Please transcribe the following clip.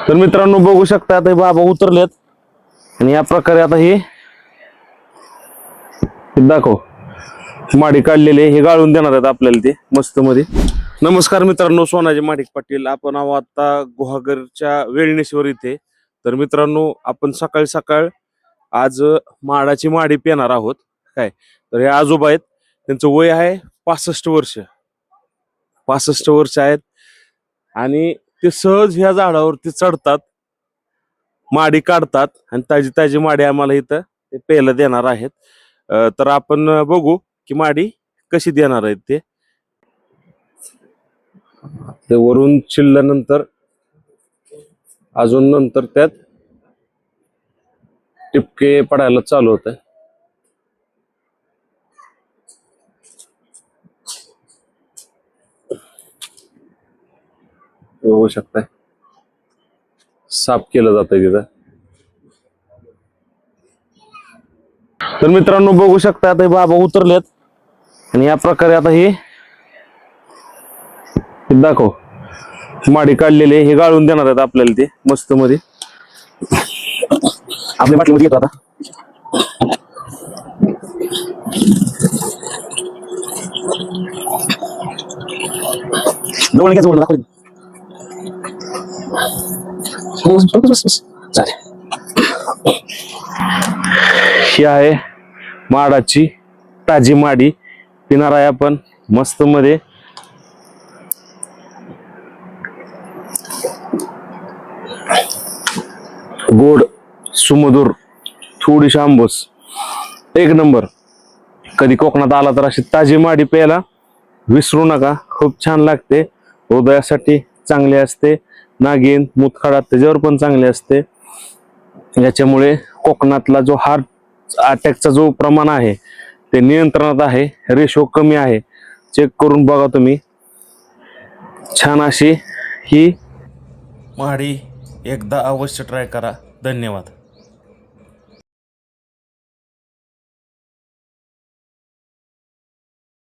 तर मित्रांनो बघू शकता आता हे बाबा उतरलेत आणि या प्रकारे आता हे दाखव माडी काढलेले हे गाळून देणार आहेत आपल्याला ते मस्त मध्ये. नमस्कार मित्रांनो, सोनाजी माडिक पाटील. आपण आहोत आता गुहागरच्या वेळणेश्वर इथे. तर मित्रांनो आपण सकाळी सकाळ आज माडाची माडी पेणार आहोत काय. तर हे आजोबा आहेत, त्यांचं वय आहे 65 वर्ष. 65 वर्ष आहेत आणि ते सहज ह्या झाडावरती चढतात, माडी काढतात आणि ताजी ताजी माडी आम्हाला इथं ते प्यायला देणार आहेत. तर आपण बघू की माडी कशी देणार आहेत ते. ते वरून चिल्ल्यानंतर अजून नंतर त्यात टिपके पडायला चालू होत. बघू शकताय साफ केलं जात तिथं. तर मित्रांनो बघू शकता आता हे बाबा उतरलेत आणि या प्रकारे आता हे दाखव माडी काढलेले हे गाळून देणार आहेत आपल्याला ते मस्त मध्ये. आपल्या बाटलीमध्ये येतो आता. जवळ घ्या, जवळ दाखव. ही आहे माडाची ताजी माडी पिणार आहे आपण मस्त मध्ये. गोड, सुमधुर, थोडीशी आंबूस, एक नंबर. कधी कोकणात आला तर अशी ताजी माडी प्यायला विसरू नका. खूप छान लागते, हृदयासाठी चांगले असते. नागिन मुतखडा त्याच्यावर पण चांगले असते. याच्यामुळे कोकणातला जो हार्ट अटॅकचा जो प्रमाण आहे ते नियंत्रणात आहे. रेशो कमी आहे, चेक करून बघा तुम्ही. छान अशी ही माडी एकदा अवश्य ट्राय करा. धन्यवाद.